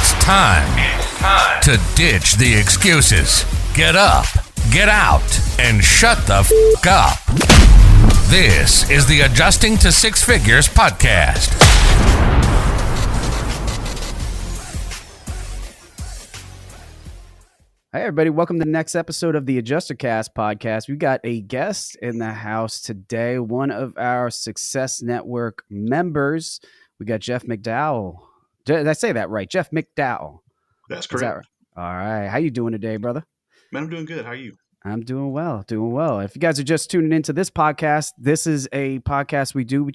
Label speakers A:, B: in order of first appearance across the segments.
A: It's time to ditch the excuses. Get up, get out, and shut the f*** up. This is the Adjusting to Six Figures podcast.
B: Hi, everybody. Welcome to the next episode of the AdjusterCast podcast. We got a guest in the house today, one of our Success Network members. We got Jeff McDowell. Did I say that right? Jeff McDowell.
C: That's correct.
B: All right. How you doing today, brother?
C: Man, I'm doing good. How are you?
B: I'm doing well, If you guys are just tuning into this podcast, this is a podcast we do.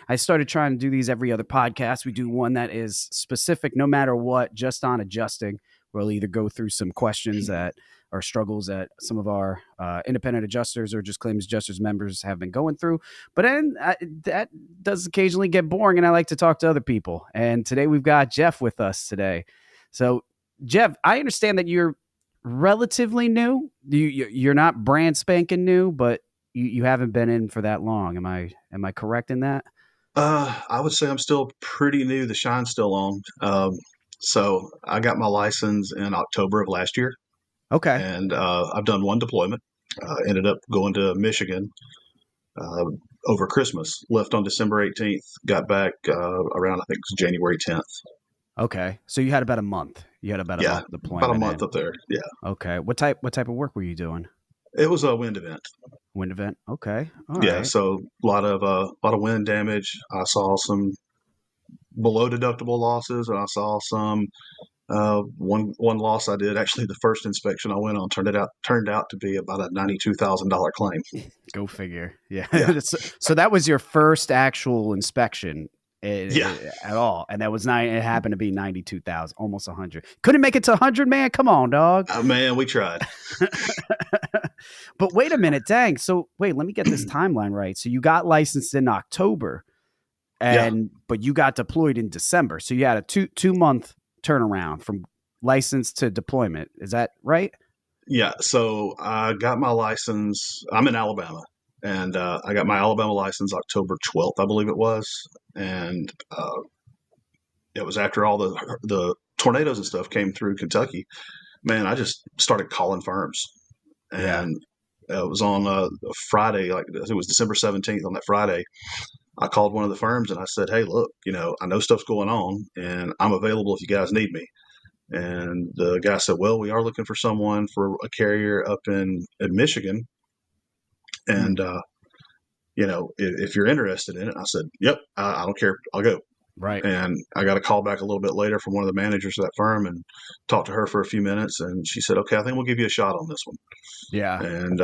B: I started trying to do these every other podcast. We do one that is specific, no matter what, just on adjusting. We'll either go through some questions that are struggles that some of our independent adjusters or just claims adjusters members have been going through. But then that does occasionally get boring, and I like to talk to other people. And today we've got Jeff with us today. So, Jeff, I understand that you're relatively new. You're not brand spanking new, but you haven't been in for that long. Am I correct in that?
C: I would say I'm still pretty new. The shine's still on. So I got my license in October of last year.
B: Okay.
C: And I've done one deployment. Ended up going to Michigan over Christmas. Left on December 18th. Got back around, I think it was January 10th.
B: Okay. So you had about a month. You had about a month deployment.
C: About a month up there. Yeah.
B: Okay. What type of work were you doing?
C: It was a wind event.
B: Wind event. Okay. All
C: yeah.
B: right.
C: So a lot of wind damage. I saw some below deductible losses, and I saw some one loss I did. Actually, the first inspection I went on turned out to be about a $92,000 claim.
B: Go figure. Yeah. So that was your first actual inspection at all, and that was it happened to be 92,000, almost 100. Couldn't make it to 100, man. Come on, dog.
C: Man, we tried.
B: But wait a minute, dang. So wait, let me get this timeline right. So you got licensed in October. But you got deployed in December. So you had a two month turnaround from license to deployment. Is that right?
C: Yeah. So I got my license. I'm in Alabama, and I got my Alabama license October 12th, I believe it was. And it was after all the tornadoes and stuff came through Kentucky. Man, I just started calling firms. And it was on a Friday, like it was December 17th on that Friday. I called one of the firms and I said, hey, look, I know stuff's going on and I'm available if you guys need me. And the guy said, well, we are looking for someone for a carrier up in Michigan. And, if you're interested in it, I said, yep, I don't care. I'll go.
B: Right.
C: And I got a call back a little bit later from one of the managers of that firm and talked to her for a few minutes. And she said, okay, I think we'll give you a shot on this one. Yeah. And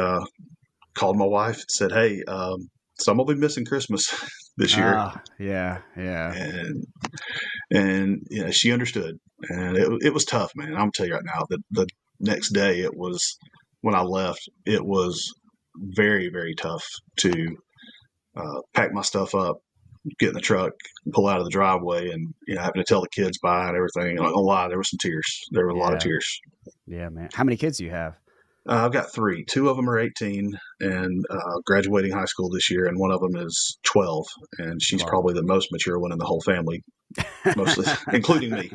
C: called my wife and said, hey, so I'm going to be missing Christmas this year.
B: Yeah.
C: And she understood. And it was tough, man. I'm telling you right now that the next day when I left, it was very, very tough to pack my stuff up, get in the truck, pull out of the driveway, and having to tell the kids bye and everything. I'm not gonna lie, there were some tears. There were a lot of tears.
B: Yeah, man. How many kids do you have?
C: I've got 3. 2 of them are 18 and graduating high school this year, and one of them is 12, and she's probably the most mature one in the whole family, mostly, including me.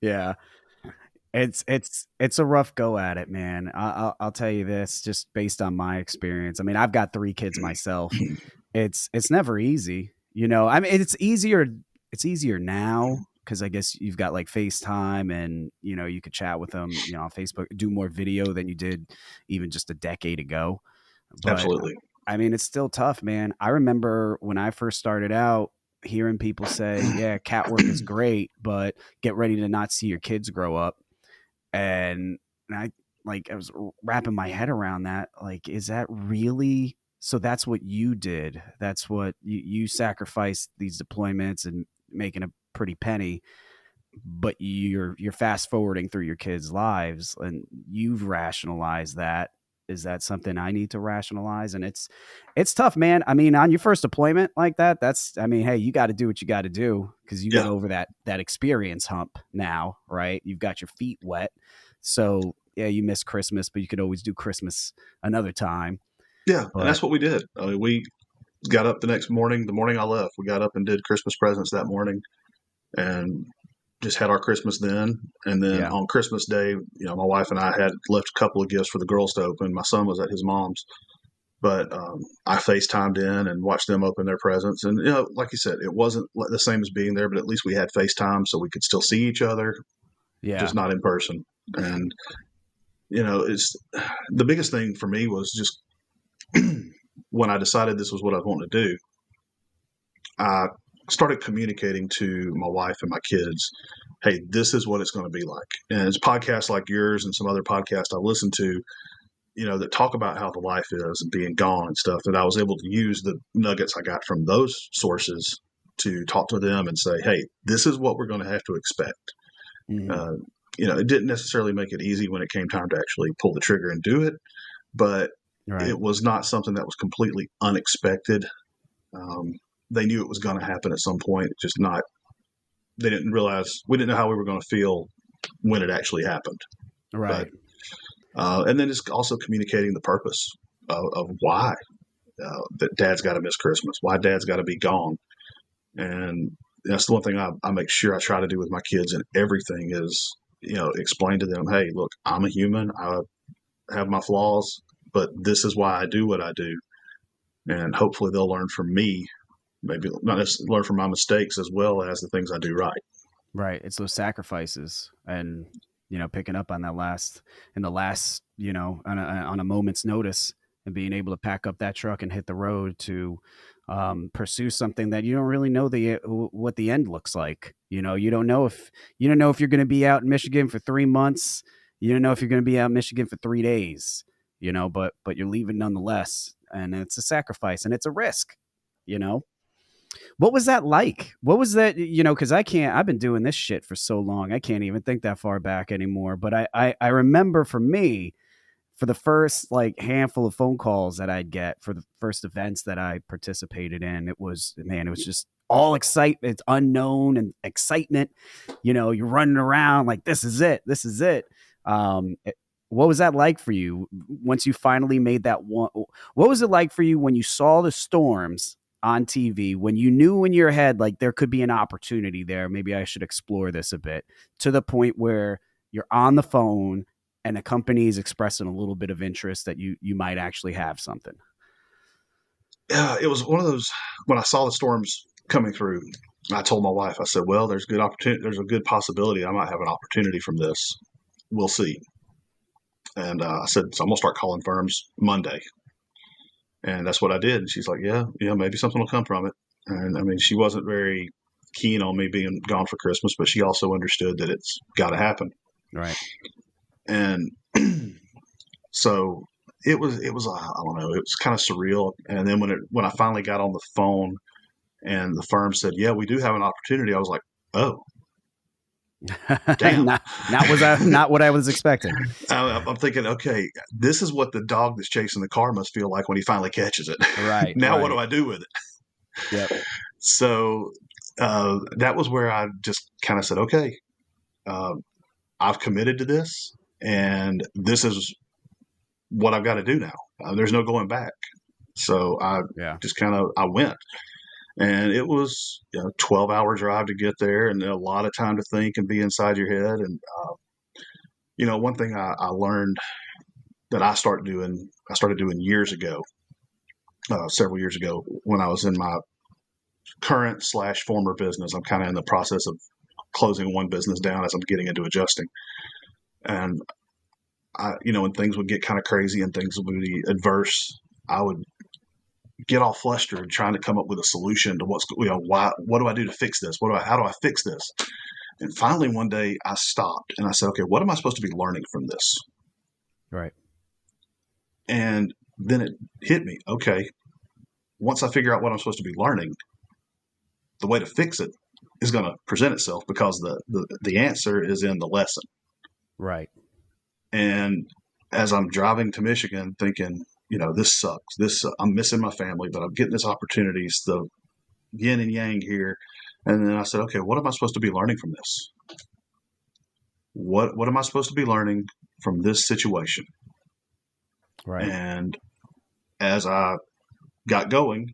B: Yeah. It's a rough go at it, man. I'll tell you this, just based on my experience. I mean, I've got 3 kids myself. It's never easy, I mean, it's easier now because I guess you've got like FaceTime and, you could chat with them, on Facebook, do more video than you did even just a decade ago. But,
C: absolutely.
B: I mean, it's still tough, man. I remember when I first started out hearing people say, yeah, cat work is great, but get ready to not see your kids grow up. And I was wrapping my head around that. Like, is that really? So that's what you did. That's what you sacrificed these deployments and making a pretty penny, but you're fast forwarding through your kids' lives and you've rationalized that. Is that something I need to rationalize? And it's tough, man. I mean, on your first deployment like that, hey, you got to do what you got to do because you get over that experience hump now, right? You've got your feet wet. So yeah, you miss Christmas, but you could always do Christmas another time.
C: Yeah, and that's what we did. I mean, we got up the next morning. The morning I left, we got up and did Christmas presents that morning. And just had our Christmas then. And then on Christmas Day, my wife and I had left a couple of gifts for the girls to open. My son was at his mom's, but I FaceTimed in and watched them open their presents. And, like you said, it wasn't the same as being there, but at least we had FaceTime so we could still see each other, just not in person. And, it's the biggest thing for me was just when I decided this was what I wanted to do, I started communicating to my wife and my kids, hey, this is what it's going to be like. And it's podcasts like yours and some other podcasts I listen to, that talk about how the life is and being gone and stuff. And I was able to use the nuggets I got from those sources to talk to them and say, hey, this is what we're going to have to expect. Mm-hmm. It didn't necessarily make it easy when it came time to actually pull the trigger and do it, but it was not something that was completely unexpected. They knew it was going to happen at some point, just not, they didn't realize, we didn't know how we were going to feel when it actually happened.
B: Right.
C: But, and then just also communicating the purpose of why that Dad's got to miss Christmas, why Dad's got to be gone. And that's the one thing I make sure I try to do with my kids and everything is, explain to them, hey, look, I'm a human. I have my flaws, but this is why I do what I do. And hopefully they'll learn from me, maybe not necessarily learn from my mistakes as well as the things I do right.
B: Right. It's those sacrifices and, picking up on that last, on a moment's notice and being able to pack up that truck and hit the road to pursue something that you don't really know what the end looks like. You don't know if you're going to be out in Michigan for 3 months. You don't know if you're going to be out in Michigan for 3 days, but you're leaving nonetheless. And it's a sacrifice and it's a risk, What was that like? What was that, because I've been doing this shit for so long. I can't even think that far back anymore. But I remember for me, for the first handful of phone calls that I'd get for the first events that I participated in, it was just all excitement. It's unknown and excitement. You're running around like, this is it. This is it. What was that like for you once you finally made that one? What was it like for you when you saw the storms on TV, when you knew in your head, there could be an opportunity there? Maybe I should explore this a bit, to the point where you're on the phone and a company is expressing a little bit of interest that you might actually have something.
C: Yeah, it was one of those, when I saw the storms coming through, I told my wife, I said, well, there's good opportunity. There's a good possibility I might have an opportunity from this. We'll see. And I said, so I'm going to start calling firms Monday. And that's what I did. And she's like, yeah, maybe something will come from it. And I mean, she wasn't very keen on me being gone for Christmas, but she also understood that it's got to happen.
B: Right.
C: And so it was, I don't know, it was kind of surreal. And then when I finally got on the phone and the firm said, yeah, we do have an opportunity, I was like, oh, damn.
B: not what I was expecting.
C: I'm thinking, okay, this is what the dog that's chasing the car must feel like when he finally catches it.
B: Right.
C: Now,
B: right.
C: What do I do with it?
B: Yep.
C: So that was where I just kind of said, okay, I've committed to this, and this is what I've got to do now. There's no going back. So I went. And it was a 12-hour drive to get there, and a lot of time to think and be inside your head. And, one thing I learned that I started doing years ago, several years ago, when I was in my current / former business. I'm kind of in the process of closing one business down as I'm getting into adjusting. And when things would get kind of crazy and things would be adverse, I would get all flustered trying to come up with a solution to what do I do to fix this? How do I fix this? And finally one day I stopped and I said, okay, what am I supposed to be learning from this?
B: Right.
C: And then it hit me. Okay, once I figure out what I'm supposed to be learning, the way to fix it is going to present itself, because the answer is in the lesson.
B: Right.
C: And as I'm driving to Michigan thinking, this sucks. I'm missing my family, but I'm getting this opportunity. It's the yin and yang here. And then I said, okay, what am I supposed to be learning from this? What am I supposed to be learning from this situation?
B: Right.
C: And as I got going,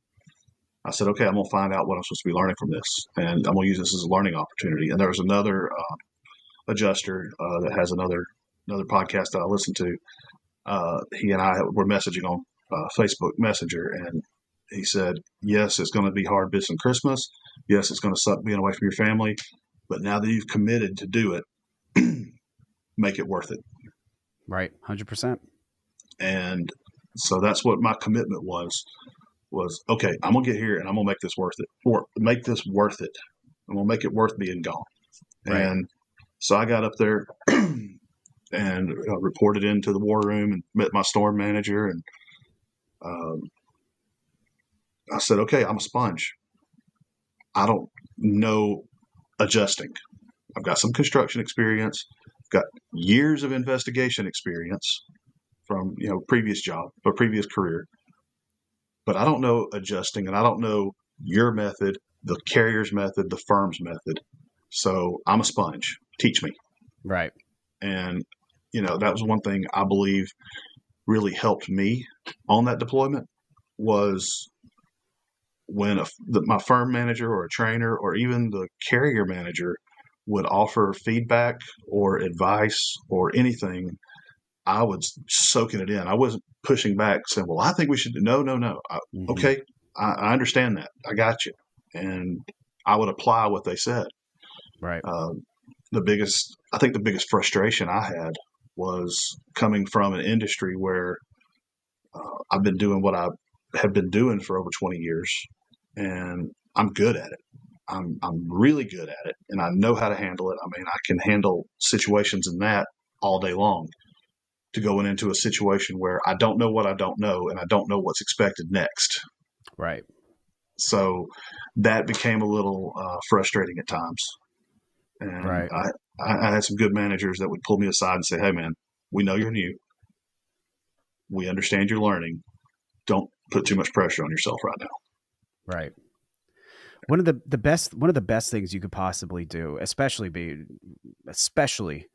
C: I said, okay, I'm going to find out what I'm supposed to be learning from this, and I'm going to use this as a learning opportunity. And there was another adjuster that has another podcast that I listen to. He and I were messaging on Facebook Messenger, and he said, yes, it's going to be hard this and Christmas. Yes, it's going to suck being away from your family. But now that you've committed to do it, make it worth it.
B: Right. 100%.
C: And so that's what my commitment was, okay, I'm going to get here and I'm going to make this worth it, or make this worth it. I'm going to make it worth being gone. Right. And so I got up there and reported into the war room and met my storm manager. And I said, okay, I'm a sponge. I don't know adjusting. I've got some construction experience. I've got years of investigation experience from, previous job or previous career. But I don't know adjusting, and I don't know your method, the carrier's method, the firm's method. So I'm a sponge. Teach me.
B: Right.
C: And, that was one thing I believe really helped me on that deployment was when my firm manager or a trainer or even the carrier manager would offer feedback or advice or anything, I was soaking it in. I wasn't pushing back saying, well, I think we should. No. Okay, I understand that. I got you. And I would apply what they said.
B: Right.
C: The biggest frustration I had was coming from an industry where I've been doing what I have been doing for over 20 years, and I'm good at it. I'm really good at it, and I know how to handle it. I mean, I can handle situations in that all day long. To going into a situation where I don't know what I don't know, and I don't know what's expected next.
B: Right.
C: So that became a little frustrating at times. And
B: right.
C: I had some good managers that would pull me aside and say, hey, man, we know you're new. We understand you're learning. Don't put too much pressure on yourself right now.
B: Right. One of the best things you could possibly do, especially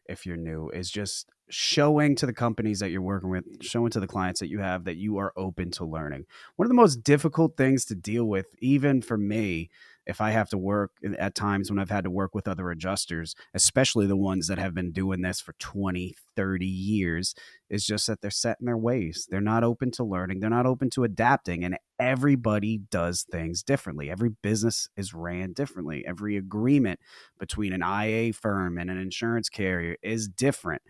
B: if you're new, is just showing to the companies that you're working with, showing to the clients that you have that you are open to learning. One of the most difficult things to deal with, even for me, if I have to work at times when I've had to work with other adjusters, especially the ones that have been doing this for 20, 30 years, is just that they're set in their ways. They're not open to learning. They're not open to adapting. And everybody does things differently. Every business is ran differently. Every agreement between an IA firm and an insurance carrier is different.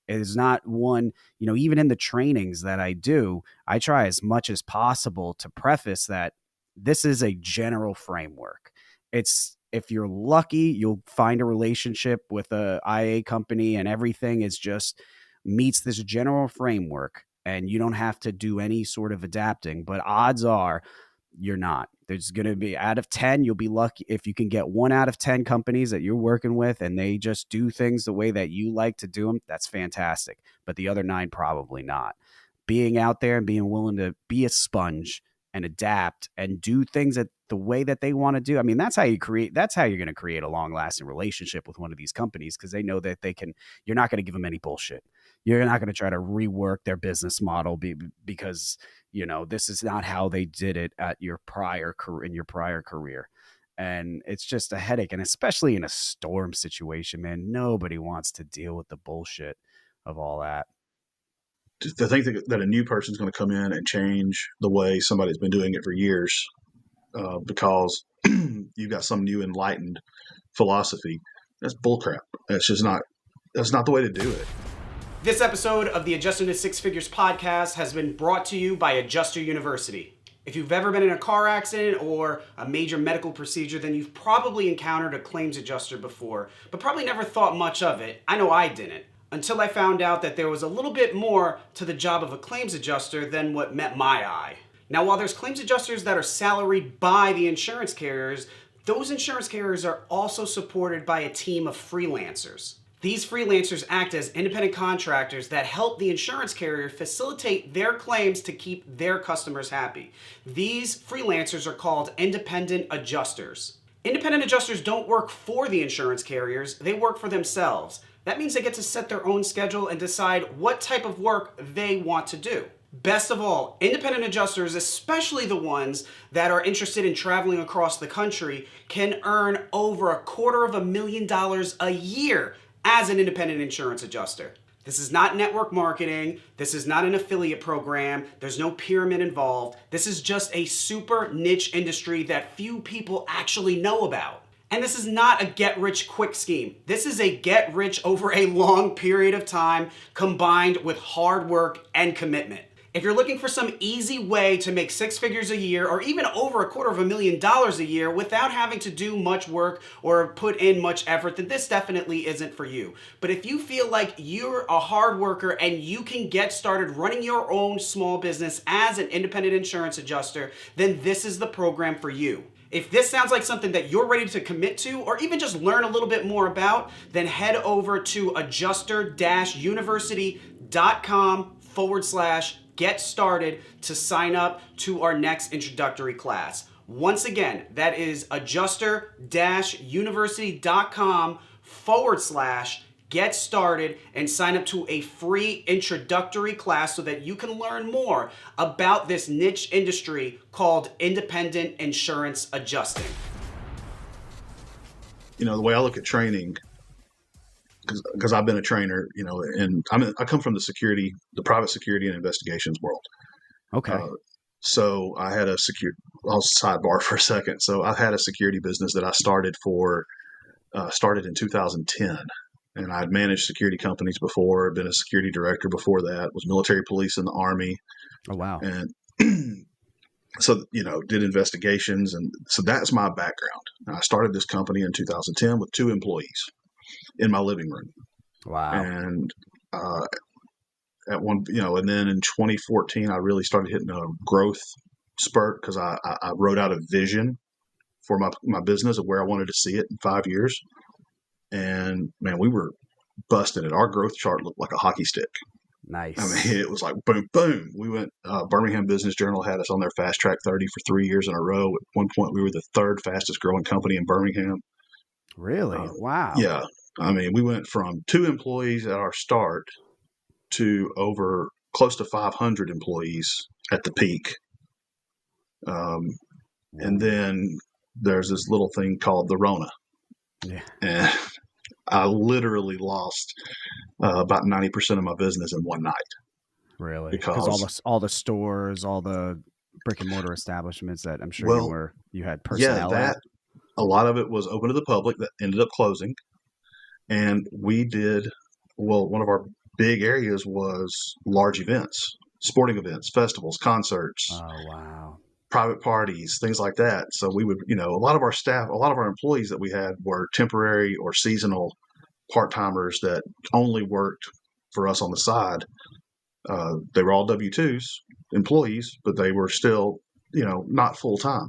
B: It is not one, even in the trainings that I do, I try as much as possible to preface that this is a general framework. It's, if you're lucky, you'll find a relationship with a IA company and everything is just meets this general framework and you don't have to do any sort of adapting, but odds are you're not. There's going to be, out of 10, you'll be lucky if you can get 1 out of 10 companies that you're working with and they just do things the way that you like to do them. That's fantastic. But the other 9, probably not. Being out there and being willing to be a sponge and adapt and do things that the way that they want to do. I mean, that's how you're going to create a long lasting relationship with one of these companies, because they know that you're not going to give them any bullshit. You're not going to try to rework their business model because, this is not how they did it at your prior career. And it's just a headache. And especially in a storm situation, man, nobody wants to deal with the bullshit of all that.
C: To think that a new person's going to come in and change the way somebody's been doing it for years because you've got some new enlightened philosophy, that's bullcrap. That's not the way to do it.
D: This episode of the Adjusting to Six Figures podcast has been brought to you by Adjuster University. If you've ever been in a car accident or a major medical procedure, then you've probably encountered a claims adjuster before, but probably never thought much of it. I know I didn't, until I found out that there was a little bit more to the job of a claims adjuster than what met my eye. Now, while there's claims adjusters that are salaried by the insurance carriers, those insurance carriers are also supported by a team of freelancers. These freelancers act as independent contractors that help the insurance carrier facilitate their claims to keep their customers happy. These freelancers are called independent adjusters. Independent adjusters don't work for the insurance carriers, they work for themselves. That means they get to set their own schedule and decide what type of work they want to do. Best of all, independent adjusters, especially the ones that are interested in traveling across the country, can earn over $250,000 a year as an independent insurance adjuster. This is not network marketing. This is not an affiliate program. There's no pyramid involved. This is just a super niche industry that few people actually know about. And this is not a get-rich-quick scheme. This is a get-rich over a long period of time combined with hard work and commitment. If you're looking for some easy way to make 6 figures a year or even over $250,000 a year without having to do much work or put in much effort, then this definitely isn't for you. But if you feel like you're a hard worker and you can get started running your own small business as an independent insurance adjuster, then this is the program for you. If this sounds like something that you're ready to commit to or even just learn a little bit more about, then head over to adjuster-university.com/get started to sign up to our next introductory class. Once again, that is adjuster-university.com/get started and sign up to a free introductory class so that you can learn more about this niche industry called independent insurance adjusting.
C: The way I look at training, because I've been a trainer, and I come from the private security and investigations world.
B: Okay.
C: So I had I'll sidebar for a second. So I had a security business that I started in 2010. And I'd managed security companies before, been a security director before that, was military police in the Army.
B: Oh, wow.
C: And so, did investigations. And so that's my background. And I started this company in 2010 with 2 employees in my living room.
B: Wow.
C: And at one, and then in 2014, I really started hitting a growth spurt because I wrote out a vision for my business of where I wanted to see it in 5 years. And man, we were busting it. Our growth chart looked like a hockey stick.
B: Nice.
C: I mean, it was like boom, boom. We went, Birmingham Business Journal had us on their Fast Track 30 for 3 years in a row. At one point, we were the 3rd fastest growing company in Birmingham.
B: Really? Wow.
C: Yeah. I mean, we went from 2 employees at our start to over close to 500 employees at the peak. And then there's this little thing called the Rona.
B: Yeah.
C: And I literally lost about 90% of my business in one night.
B: Really?
C: Because
B: all the stores, all the brick and mortar establishments that I'm sure you had personnel at.
C: A lot of it was open to the public that ended up closing. And we did, one of our big areas was large events, sporting events, festivals, concerts.
B: Oh, wow.
C: Private parties, things like that. So we would, a lot of our staff, a lot of our employees that we had were temporary or seasonal part-timers that only worked for us on the side. They were all W-2s employees, but they were still, not full-time.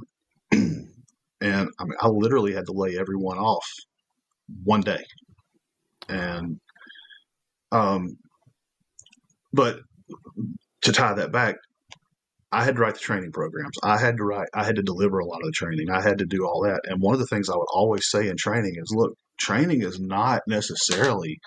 C: And I mean, I literally had to lay everyone off one day. And, but to tie that back, I had to write the training programs. I had to deliver a lot of the training. I had to do all that. And one of the things I would always say in training is, look, training is not necessarily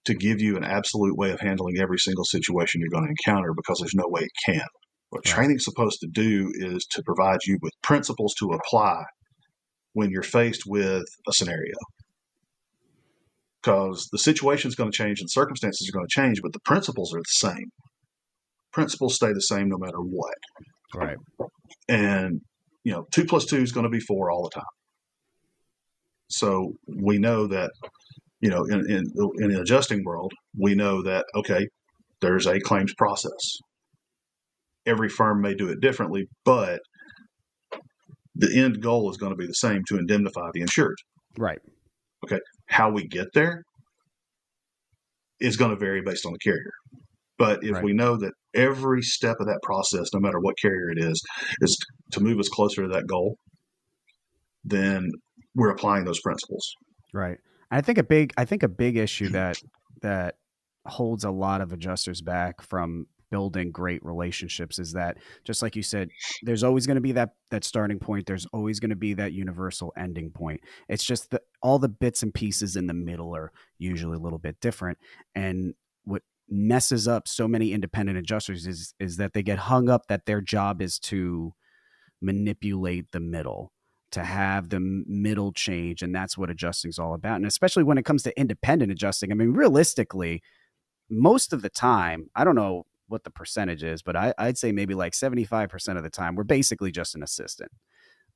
C: to give you an absolute way of handling every single situation you're going to encounter, because there's no way it can. What training's supposed to do is to provide you with principles to apply when you're faced with a scenario. Because the situation is going to change and circumstances are going to change, but the principles are the same. Principles stay the same no matter what.
B: Right.
C: And, 2 + 2 is going to be 4 all the time. So we know that, in the adjusting world, we know that, okay, there's a claims process. Every firm may do it differently, but the end goal is going to be the same, to indemnify the insured.
B: Right.
C: Okay. How we get there is going to vary based on the carrier. But if we know that every step of that process, no matter what carrier it is to move us closer to that goal, then we're applying those principles.
B: Right. And I think a big issue that holds a lot of adjusters back from building great relationships is that, just like you said, there's always going to be that starting point. There's always going to be that universal ending point. It's just that all the bits and pieces in the middle are usually a little bit different. And messes up so many independent adjusters is that they get hung up that their job is to manipulate the middle, to have the middle change. And that's what adjusting is all about. And especially when it comes to independent adjusting, I mean, realistically, most of the time, I don't know what the percentage is, but I'd say maybe like 75% of the time, we're basically just an assistant.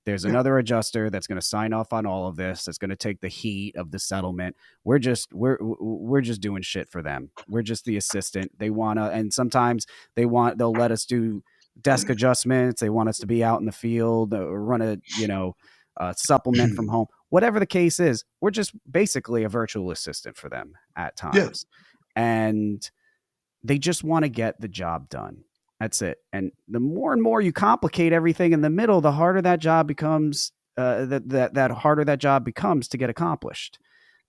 B: There's another adjuster that's going to sign off on all of this. That's going to take the heat of the settlement. We're just doing shit for them. We're just the assistant. They want to, and sometimes they'll let us do desk adjustments. They want us to be out in the field or run a supplement from home. Whatever the case is, we're just basically a virtual assistant for them at times. And they just want to get the job done. That's it. And the more and more you complicate everything in the middle, the harder that job becomes, that harder that job becomes to get accomplished.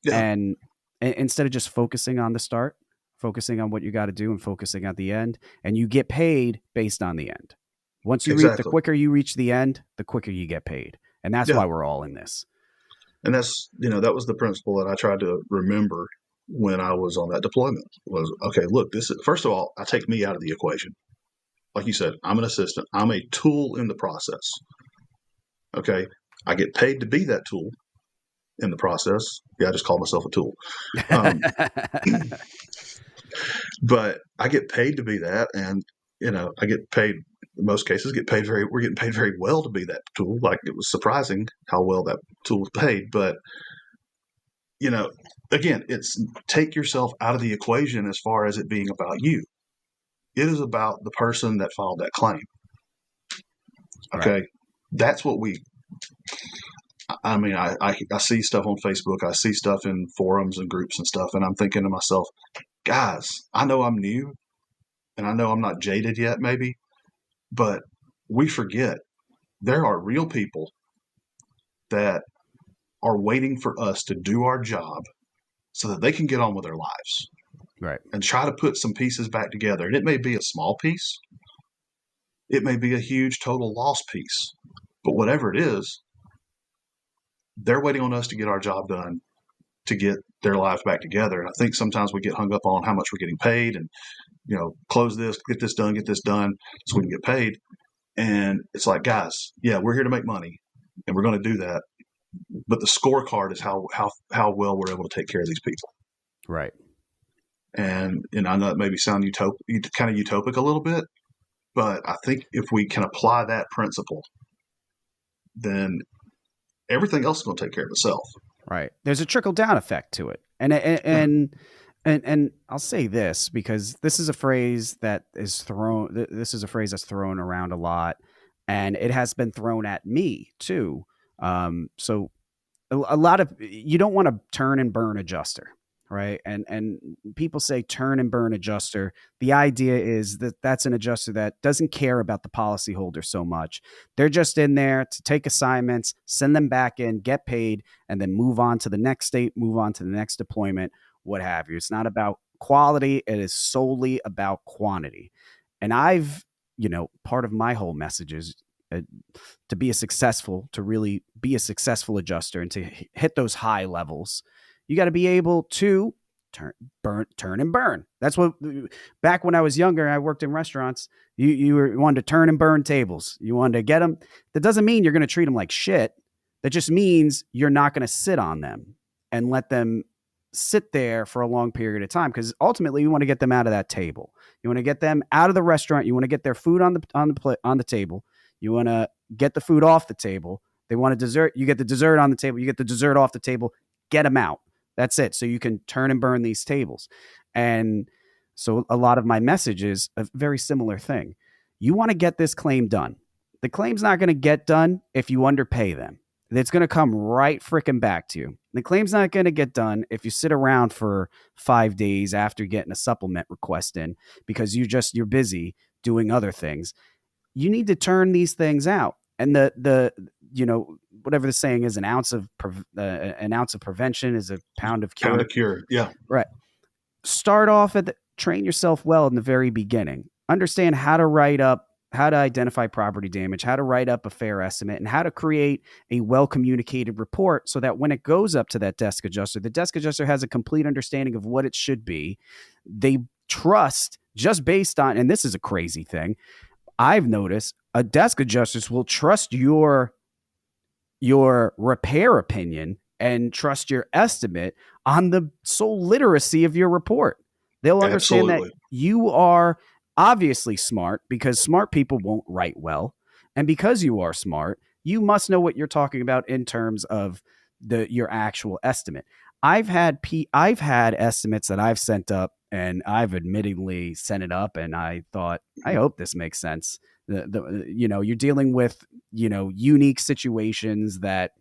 B: Yeah. And instead of just focusing on the start, focusing on what you got to do and focusing at the end, and you get paid based on the end. Once you reach, the quicker you reach the end, the quicker you get paid. And that's why we're all in this.
C: And that's, that was the principle that I tried to remember when I was on that deployment was, okay, look, this is, first of all, I take me out of the equation. Like you said, I'm an assistant. I'm a tool in the process. Okay. I get paid to be that tool in the process. Yeah, I just call myself a tool. But I get paid to be that. And, I get paid, in most cases, we're getting paid very well to be that tool. Like, it was surprising how well that tool was paid. But, again, it's take yourself out of the equation as far as it being about you. It is about the person that filed that claim. Okay. Right. That's what I see stuff on Facebook. I see stuff in forums and groups and stuff. And I'm thinking to myself, guys, I know I'm new and I know I'm not jaded yet, maybe, but we forget there are real people that are waiting for us to do our job so that they can get on with their lives.
B: Right.
C: And try to put some pieces back together. And it may be a small piece. It may be a huge total loss piece. But whatever it is, they're waiting on us to get our job done to get their lives back together. And I think sometimes we get hung up on how much we're getting paid and, close this, get this done so we can get paid. And it's like, guys, yeah, we're here to make money and we're going to do that. But the scorecard is how well we're able to take care of these people.
B: Right.
C: And I know it maybe sound kind of utopic a little bit, but I think if we can apply that principle, then everything else is going to take care of itself.
B: Right. There's a trickle down effect to it. And I'll say this because this is a phrase that is thrown. This is a phrase that's thrown around a lot, and it has been thrown at me too. So a lot of you don't want to turn and burn adjuster. Right. And people say turn and burn adjuster. The idea is that that's an adjuster that doesn't care about the policyholder so much. They're just in there to take assignments, send them back in, get paid, and then move on to the next state, move on to the next deployment, what have you. It's not about quality. It is solely about quantity. And part of my whole message is to really be a successful adjuster and to hit those high levels. You got to be able to turn and burn. That's what, back when I was younger, I worked in restaurants. You wanted to turn and burn tables. You wanted to get them. That doesn't mean you're going to treat them like shit. That just means you're not going to sit on them and let them sit there for a long period of time. Because ultimately, you want to get them out of that table. You want to get them out of the restaurant. You want to get their food on the table. You want to get the food off the table. They want a dessert. You get the dessert on the table. You get the dessert off the table. Get them out. That's it. So you can turn and burn these tables. And so a lot of my message is a very similar thing. You want to get this claim done. The claim's not going to get done if you underpay them. It's going to come right freaking back to you. The claim's not going to get done if you sit around for 5 days after getting a supplement request in because you're busy doing other things. You need to turn these things out. And the whatever the saying is, an ounce of prevention is a pound of cure.
C: Pound of cure, yeah.
B: Right. Start off train yourself well in the very beginning. Understand how to identify property damage, how to write up a fair estimate, and how to create a well-communicated report so that when it goes up to that desk adjuster, the desk adjuster has a complete understanding of what it should be. They trust just based on, and this is a crazy thing, I've noticed desk adjusters will trust your repair opinion and trust your estimate on the sole literacy of your report. They'll understand
C: Absolutely.
B: that you are obviously smart, because smart people won't write well. And because you are smart, you must know what you're talking about in terms of your actual estimate. I've had estimates that I've sent up, and I've admittedly sent it up and I thought, I hope this makes sense. You're dealing with, unique situations that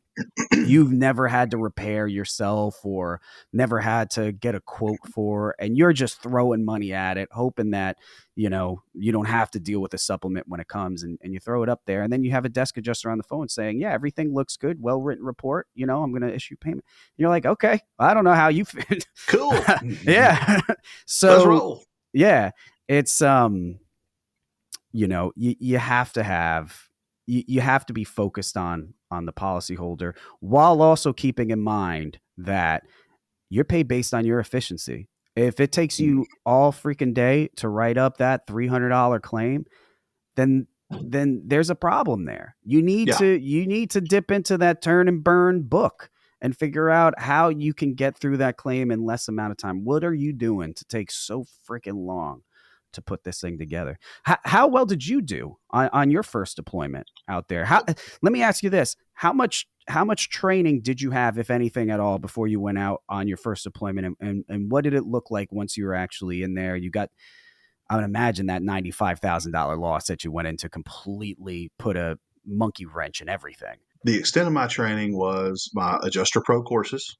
B: you've never had to repair yourself or never had to get a quote for, and you're just throwing money at it, hoping that, you don't have to deal with a supplement when it comes, and you throw it up there. And then you have a desk adjuster on the phone saying, yeah, everything looks good. Well-written report. I'm going to issue payment. And you're like, okay, I don't know how you fit.
C: Cool.
B: Yeah. So
C: let's roll.
B: Yeah, it's, you have to have, you have to be focused on the policyholder, while also keeping in mind that you're paid based on your efficiency. If it takes you all freaking day to write up that $300 claim, then there's a problem there. You need to dip into that turn and burn book and figure out how you can get through that claim in less amount of time. What are you doing to take so freaking long to put this thing together? How well did you do on your first deployment out there? Let me ask you this. How much training did you have, if anything at all, before you went out on your first deployment? And what did it look like once you were actually in there? You got, I would imagine, that $95,000 loss that you went into completely put a monkey wrench in everything.
C: The extent of my training was my Adjuster Pro courses.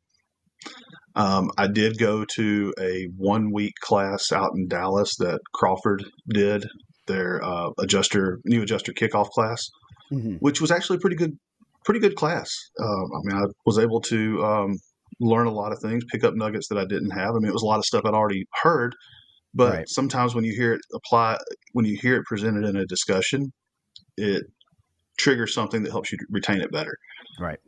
C: I did go to a 1-week class out in Dallas that Crawford did, their new adjuster kickoff class, which was actually a pretty good class. I was able to learn a lot of things, pick up nuggets that I didn't have. It was a lot of stuff I'd already heard, but sometimes when you hear it presented in a discussion, it triggers something that helps you retain it better.
B: Right.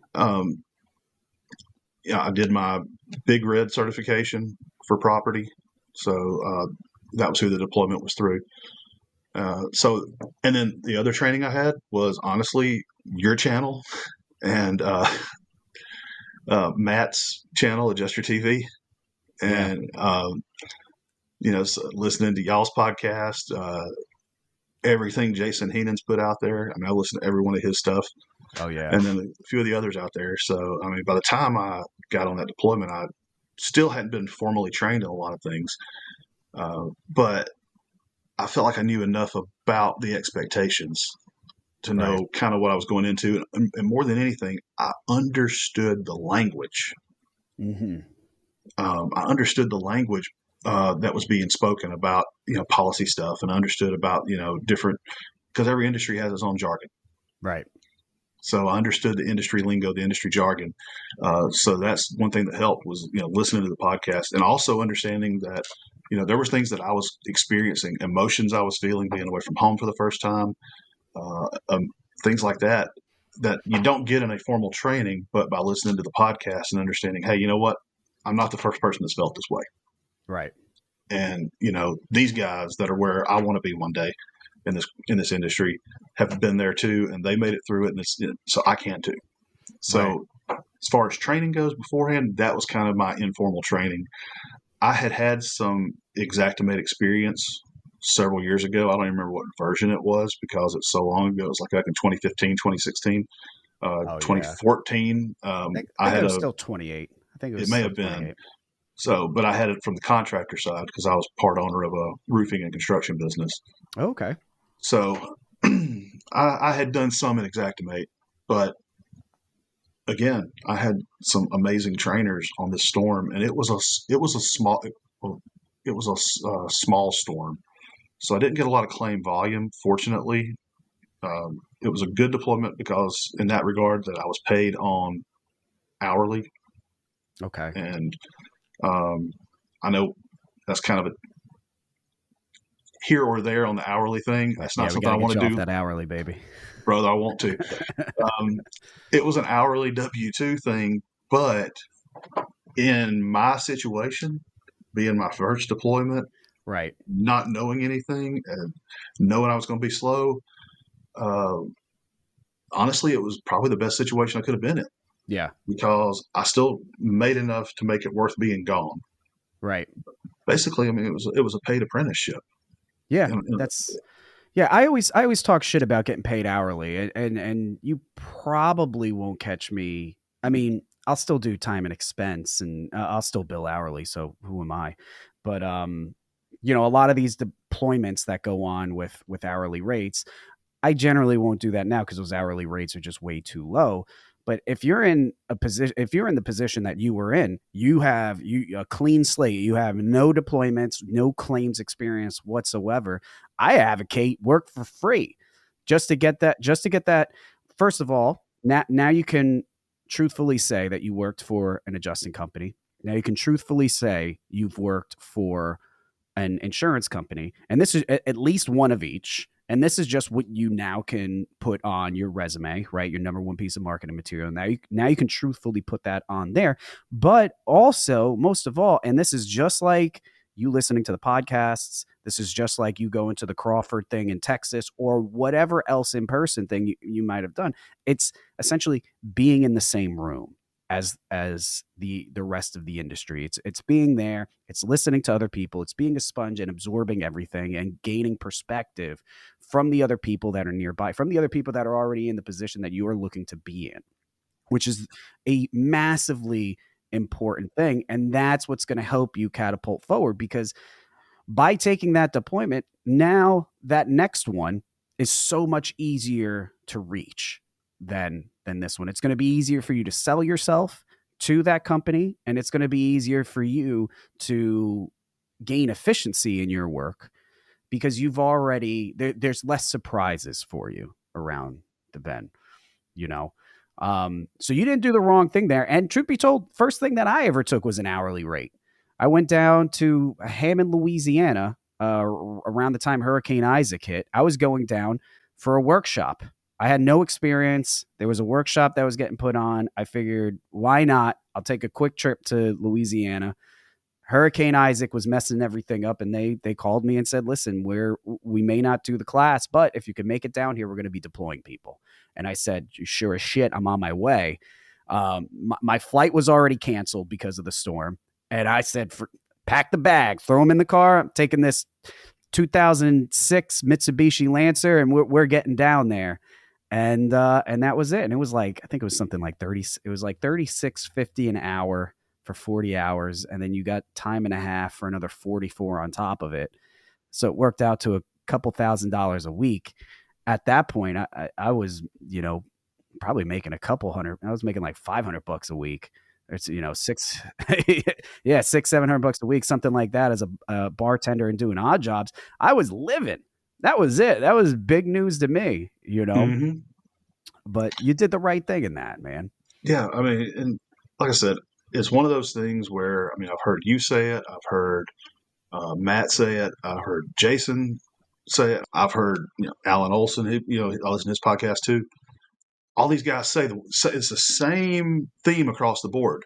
C: I did my Big Red certification for property. So that was who the deployment was through. And then the other training I had was honestly your channel and Matt's channel, Adjuster TV. And, listening to y'all's podcast, everything Jason Heenan's put out there. I listen to every one of his stuff.
B: Oh, yeah.
C: And then a few of the others out there. So, by the time I got on that deployment, I still hadn't been formally trained in a lot of things. But I felt like I knew enough about the expectations to know kind of what I was going into. And more than anything, I understood the language. Mm-hmm. I understood the language that was being spoken about, policy stuff, and understood about, different, because every industry has its own jargon.
B: Right.
C: So I understood the industry lingo, the industry jargon. So that's one thing that helped was, listening to the podcast, and also understanding that, there was things that I was experiencing, emotions I was feeling, being away from home for the first time, things like that you don't get in a formal training, but by listening to the podcast and understanding, hey, you know what? I'm not the first person that's felt this way.
B: Right.
C: And, these guys that are where I want to be one day in this industry have been there too, and they made it through it, and so I can too. So as far as training goes beforehand, that was kind of my informal training. I had some Xactimate experience several years ago. I don't even remember what version it was because it's so long ago. It was like back in 2015, 2016, 2014.
B: I think it was still 28. I think it
C: may have been.
B: 28.
C: So, but I had it from the contractor side because I was part owner of a roofing and construction business.
B: Okay. So
C: I had done some in Xactimate, but again, I had some amazing trainers on this storm, and it was a small storm, so I didn't get a lot of claim volume. Fortunately, it was a good deployment because in that regard that I was paid on hourly.
B: Okay.
C: And I know that's kind of a here or there on the hourly thing. That's not something I want to do.
B: That hourly, baby.
C: Brother, I want to. It was an hourly W-2 thing, but in my situation, being my first deployment,
B: Right.
C: not knowing anything and knowing I was going to be slow. Honestly, it was probably the best situation I could have been in.
B: Yeah.
C: Because I still made enough to make it worth being gone.
B: Right.
C: Basically, I mean, it was a paid apprenticeship.
B: Yeah.
C: And
B: Yeah, I always talk shit about getting paid hourly, and you probably won't catch me. I mean, I'll still do time and expense, and I'll still bill hourly. So who am I? But a lot of these deployments that go on with hourly rates, I generally won't do that now because those hourly rates are just way too low. But if you're in the position that you were in, you have a clean slate. You have no deployments, no claims experience whatsoever. I advocate work for free just to get that. First of all, now you can truthfully say that you worked for an adjusting company. Now you can truthfully say you've worked for an insurance company, and this is at least one of each. And this is just what you now can put on your resume, right? Your number one piece of marketing material. Now you can truthfully put that on there. But also, most of all, and this is just like you listening to the podcasts, this is just like you going to the Crawford thing in Texas or whatever else in-person thing you might have done. It's essentially being in the same room as the rest of the industry. It's being there, it's listening to other people, it's being a sponge and absorbing everything and gaining perspective from the other people that are nearby, from the other people that are already in the position that you are looking to be in, which is a massively important thing. And that's what's going to help you catapult forward, because by taking that deployment, now that next one is so much easier to reach than this one. It's going to be easier for you to sell yourself to that company, and it's going to be easier for you to gain efficiency in your work because you've already there's less surprises for you around the bend, so you didn't do the wrong thing there. And truth be told, first thing that I ever took was an hourly rate. I went down to Hammond, Louisiana, around the time Hurricane Isaac hit. I was going down for a workshop. I had no experience. There was a workshop that was getting put on. I figured, why not? I'll take a quick trip to Louisiana. Hurricane Isaac was messing everything up, and they called me and said, listen, we may not do the class, but if you can make it down here, we're going to be deploying people. And I said, sure as shit, I'm on my way. My flight was already canceled because of the storm. And I said, pack the bag, throw them in the car. I'm taking this 2006 Mitsubishi Lancer, and we're getting down there. And that was it. And it was like, I think it was something like $36.50 an hour for 40 hours. And then you got time and a half for another 44 on top of it. So it worked out to a couple $1,000s a week. At that point, I was, probably making a couple hundred. I was making like $500 a week. It's, $600-700 a week, something like that, as a bartender and doing odd jobs. I was living. That was it. That was big news to me,
C: Mm-hmm.
B: But you did the right thing in that, man.
C: Yeah. I mean, and like I said, it's one of those things where, I mean, I've heard you say it. I've heard Matt say it. I've heard Jason say it. I've heard Alan Olson, I listen to his podcast too. All these guys say it's the same theme across the board.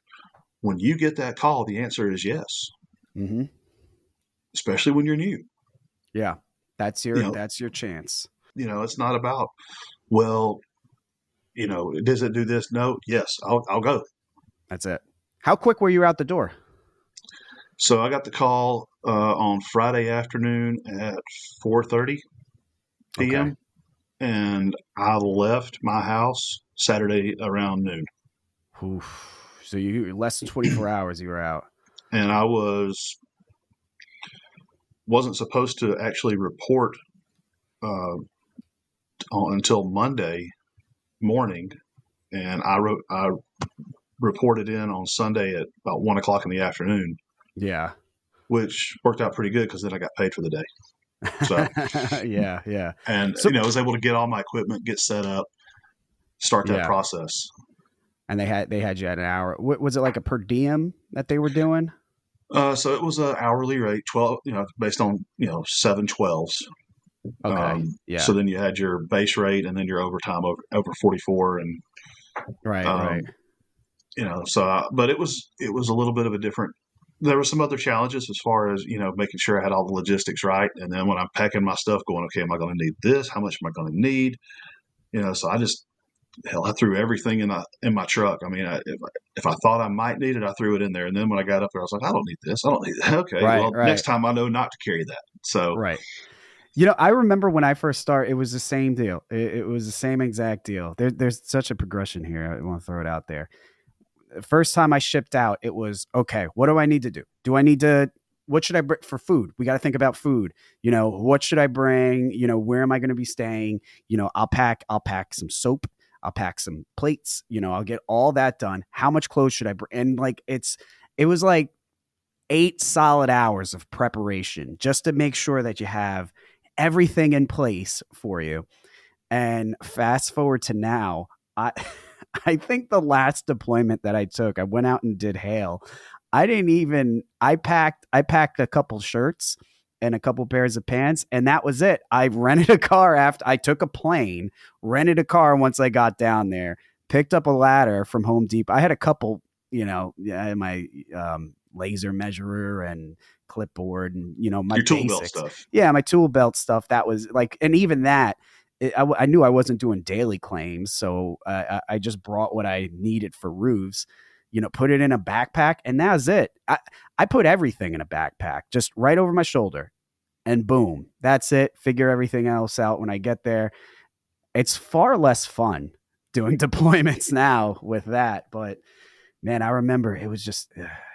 C: When you get that call, the answer is yes.
B: Mm-hmm.
C: Especially when you're new.
B: Yeah, that's your chance.
C: It's not about, well, does it do this? No. Yes, I'll go.
B: That's it. How quick were you out the door?
C: So I got the call on Friday afternoon at 4:30 p.m.
B: Okay.
C: And I left my house Saturday around noon.
B: Oof. So you less than 24 hours you were out.
C: And I wasn't supposed to actually report until Monday morning, and I reported in on Sunday at about 1:00 in the afternoon.
B: Yeah,
C: which worked out pretty good because then I got paid for the day. So
B: yeah.
C: And I was able to get all my equipment, get set up, start that process. And
B: they had you at an hour. Was it like a per diem that they were doing?
C: So it was an hourly rate, 12, based on 7/12s.
B: Okay. Yeah.
C: So then you had your base rate and then your overtime over 44, and
B: right.
C: So but it was a little bit of a different there were some other challenges as far as, making sure I had all the logistics right. And then when I'm packing my stuff going, okay, am I going to need this? How much am I going to need? So I threw everything in my truck. I mean, if I thought I might need it, I threw it in there. And then when I got up there, I was like, I don't need this. I don't need that. Okay.
B: Right,
C: Well, next
B: right,
C: time I know not to carry that. So
B: right. I remember when I first started, it was the same deal. It was the same exact deal. There's such a progression here. I want to throw it out there. The first time I shipped out, it was, okay, what do I need to do? What should I bring for food? We got to think about food. What should I bring? Where am I going to be staying? I'll pack some soap. I'll pack some plates. I'll get all that done. How much clothes should I bring? And it was like 8 solid hours of preparation just to make sure that you have everything in place for you. And fast forward to now, I I think the last deployment that I took, I went out and did hail. I packed a couple shirts and a couple pairs of pants, and that was it. I rented a car after I took a plane, rented a car once I got down there, picked up a ladder from Home Depot. I had a couple, my laser measurer and clipboard and, my
C: your tool belt
B: basics.
C: stuff.
B: Yeah, my tool belt stuff. That was and even that, I knew I wasn't doing daily claims, so I just brought what I needed for roofs, put it in a backpack, and that was it. I put everything in a backpack, just right over my shoulder, and boom, that's it. Figure everything else out when I get there. It's far less fun doing deployments now with that, but man, I remember it was just,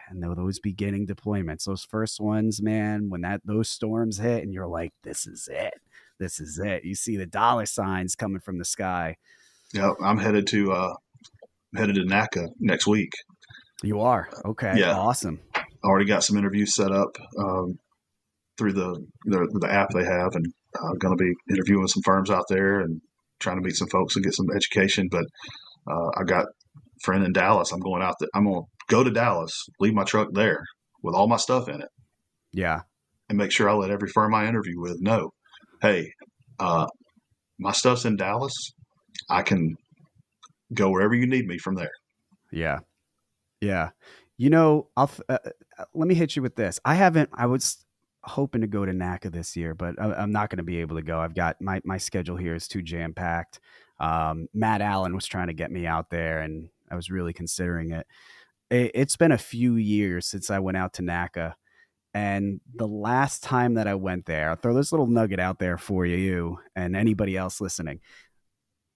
B: and those beginning deployments, those first ones, man, when those storms hit, and you're like, this is it. This is it. You see the dollar signs coming from the sky.
C: Yeah, I'm headed to NACA next week.
B: You are? Okay.
C: Yeah.
B: Awesome.
C: Already got some interviews set up through the app they have, and going to be interviewing some firms out there and trying to meet some folks and get some education. But I got a friend in Dallas. I'm going to go to Dallas, leave my truck there with all my stuff in it.
B: Yeah.
C: And make sure I let every firm I interview with know, hey, my stuff's in Dallas. I can go wherever you need me from there.
B: Yeah. Yeah. Let me hit you with this. I was hoping to go to NACA this year, but I'm not going to be able to go. I've got my schedule here is too jam packed. Matt Allen was trying to get me out there, and I was really considering it. It's been a few years since I went out to NACA. And the last time that I went there, I'll throw this little nugget out there for you and anybody else listening.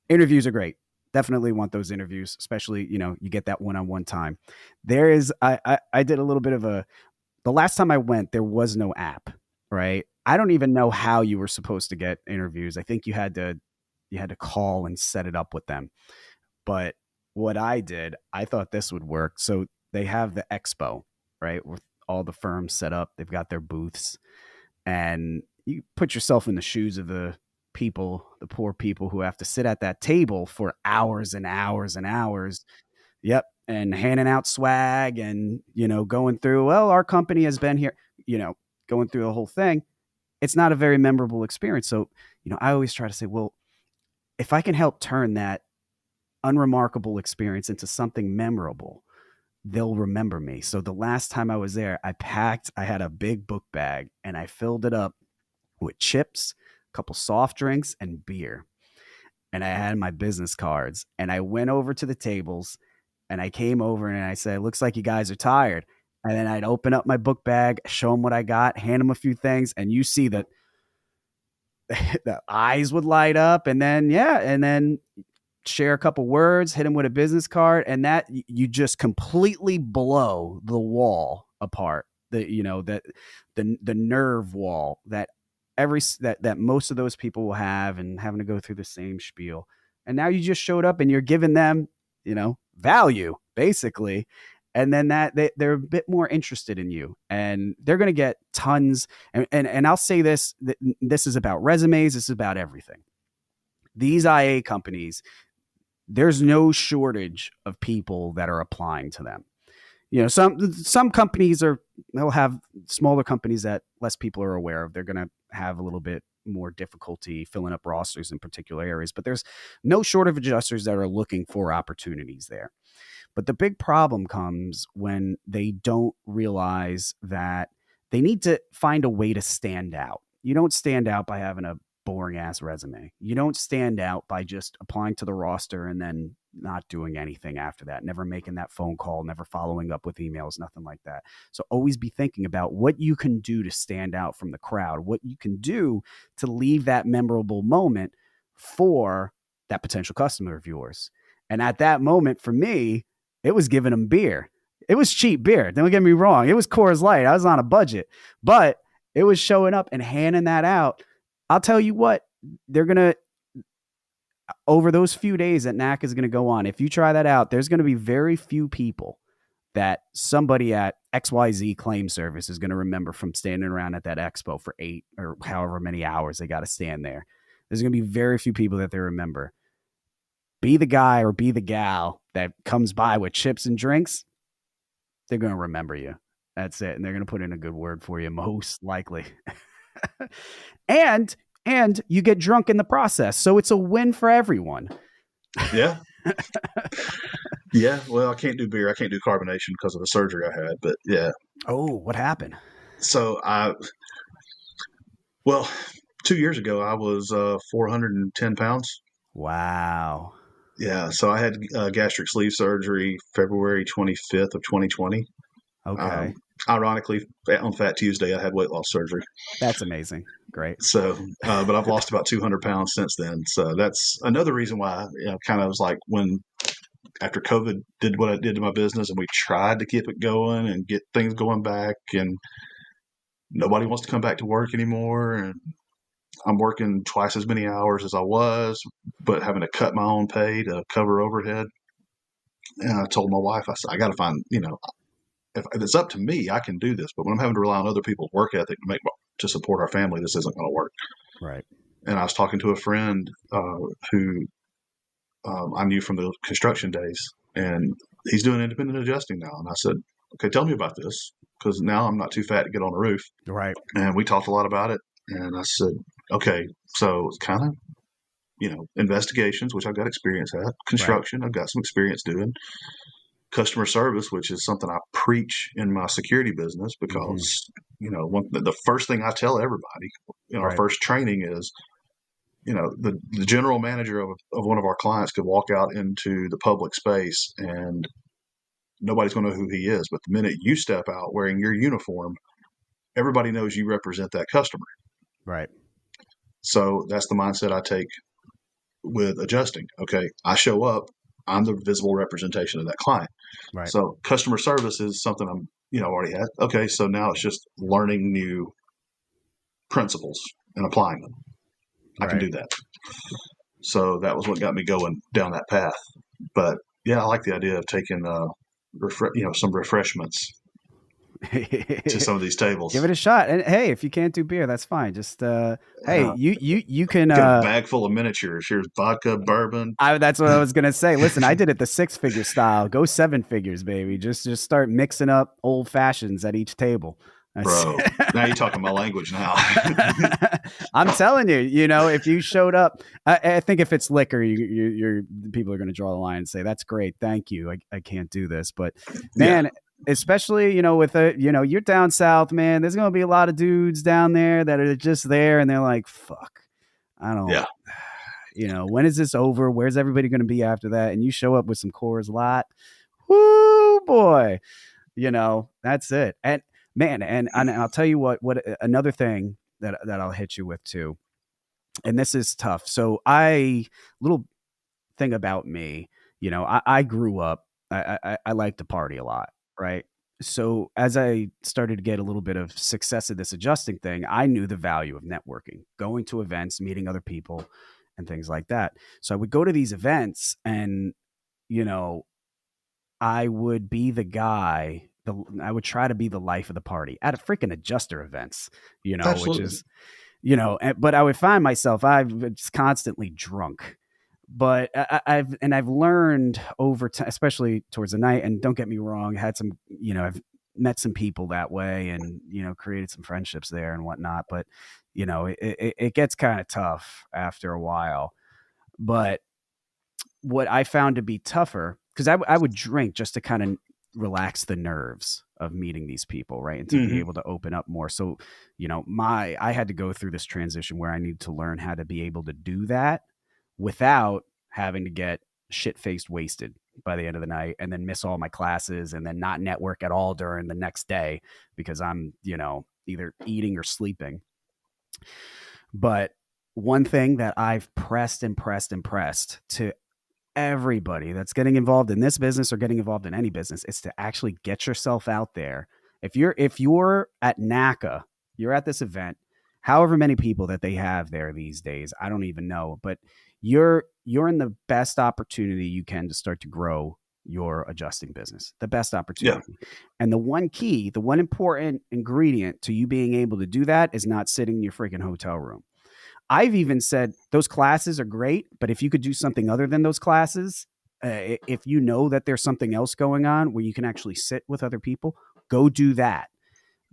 B: Interviews are great. Definitely want those interviews, especially, you get that one-on-one time. I did a little bit of the last time I went, there was no app, right? I don't even know how you were supposed to get interviews. I think you had to call and set it up with them. But what I did, I thought this would work. So they have the expo, right? With all the firms set up, they've got their booths, and you put yourself in the shoes of the poor people who have to sit at that table for hours and hours and hours. Yep. And handing out swag and, going through, well, our company has been here, going through the whole thing. It's not a very memorable experience. So, I always try to say, well, if I can help turn that unremarkable experience into something memorable, they'll remember me. So the last time I was there, I had a big book bag, and I filled it up with chips, a couple soft drinks, and beer. And I had my business cards, and I went over to the tables, and I came over and I said, looks like you guys are tired. And then I'd open up my book bag, show them what I got, hand them a few things, and you see that the eyes would light up, and then share a couple words, hit them with a business card, and that you just completely blow the wall apart. The nerve wall that most of those people will have, and having to go through the same spiel. And now you just showed up and you're giving them, value basically. And then they're a bit more interested in you, and they're going to get tons. And I'll say this is about resumes. This is about everything. These IA companies, there's no shortage of people that are applying to them. Some companies they'll have smaller companies that less people are aware of. They're going to have a little bit more difficulty filling up rosters in particular areas, but there's no shortage of adjusters that are looking for opportunities there. But the big problem comes when they don't realize that they need to find a way to stand out. You don't stand out by having a boring ass resume. You don't stand out by just applying to the roster and then not doing anything after that, never making that phone call, never following up with emails, nothing like that. So always be thinking about what you can do to stand out from the crowd, what you can do to leave that memorable moment for that potential customer of yours. And at that moment, for me, it was giving them beer. It was cheap beer. Don't get me wrong. It was Coors Light. I was on a budget, but it was showing up and handing that out. I'll tell you what, they're going to, over those few days that NAC is going to go on, if you try that out, there's going to be very few people that somebody at XYZ Claim Service is going to remember from standing around at that expo for 8 or however many hours they got to stand there. There's going to be very few people that they remember. Be the guy or be the gal that comes by with chips and drinks. They're going to remember you. That's it. And they're going to put in a good word for you, most likely. and you get drunk in the process. So it's a win for everyone.
C: Yeah. Yeah. Well, I can't do beer. I can't do carbonation because of the surgery I had, but yeah.
B: Oh, what happened?
C: So 2 years ago, I was 410 pounds.
B: Wow.
C: Yeah. So I had gastric sleeve surgery February 25th of 2020.
B: Okay.
C: Ironically, on Fat Tuesday, I had weight loss surgery.
B: That's amazing. Great.
C: So, but I've lost about 200 pounds since then. So that's another reason why, kind of was like when after COVID did what it did to my business and we tried to keep it going and get things going back, and nobody wants to come back to work anymore. And I'm working twice as many hours as I was, but having to cut my own pay to cover overhead. And I told my wife, I said, I got to find, if it's up to me, I can do this. But when I'm having to rely on other people's work ethic to support our family, this isn't going to work.
B: Right.
C: And I was talking to a friend who I knew from the construction days, and he's doing independent adjusting now. And I said, okay, tell me about this, because now I'm not too fat to get on the roof.
B: Right.
C: And we talked a lot about it. And I said, okay, so it's kind of, investigations, which I've got experience at, construction, right. I've got some experience doing. Customer service, which is something I preach in my security business, because the first thing I tell everybody in our first training is, the general manager of one of our clients could walk out into the public space and nobody's going to know who he is. But the minute you step out wearing your uniform, everybody knows you represent that customer.
B: Right.
C: So that's the mindset I take with adjusting. Okay, I show up, I'm the visible representation of that client.
B: Right.
C: So customer service is something I'm, already had. Okay, so now it's just learning new principles and applying them. I can do that. So that was what got me going down that path. But yeah, I like the idea of taking, some refreshments to some of these tables.
B: Give it a shot. And hey, if you can't do beer, that's fine. Just hey, you can
C: get a bag full of miniatures. Here's vodka, bourbon.
B: That's what I was gonna say. Listen, I did it the 6-figure style. Go 7 figures, baby. Just start mixing up old fashions at each table.
C: Bro, now you're talking my language now.
B: I'm telling you, if you showed up, I think if it's liquor, you're people are going to draw the line and say, that's great. Thank you. I can't do this. But man, especially, with you're down south, man, there's going to be a lot of dudes down there that are just there. And they're like, fuck, I don't, when is this over? Where's everybody going to be after that? And you show up with some Coors Light. Whoo, boy, that's it. And man, and I'll tell you what another thing that I'll hit you with too, and this is tough. So little thing about me, I grew up, I like to party a lot, right? So as I started to get a little bit of success at this adjusting thing, I knew the value of networking, going to events, meeting other people and things like that. So I would go to these events and, I would be the guy. I would try to be the life of the party at a freaking adjuster events,
C: Absolutely.
B: Which is, but I would find myself, I'm just constantly drunk. But I've learned over time, especially towards the night. And don't get me wrong, had some, I've met some people that way, and created some friendships there and whatnot. But it gets kind of tough after a while. But what I found to be tougher, because I would drink just to kind of relax the nerves of meeting these people, right? And to be able to open up more. So, I had to go through this transition where I need to learn how to be able to do that without having to get shit-faced wasted by the end of the night and then miss all my classes and then not network at all during the next day because I'm, either eating or sleeping. But one thing that I've pressed to everybody that's getting involved in this business or getting involved in any business is to actually get yourself out there. If you're at NACA, you're at this event, however many people that they have there these days, I don't even know, but you're in the best opportunity you can to start to grow your adjusting business, the best opportunity. Yeah. And the one important ingredient to you being able to do that is not sitting in your freaking hotel room. I've even said those classes are great, but if you could do something other than those classes, if you know that there's something else going on where you can actually sit with other people, go do that.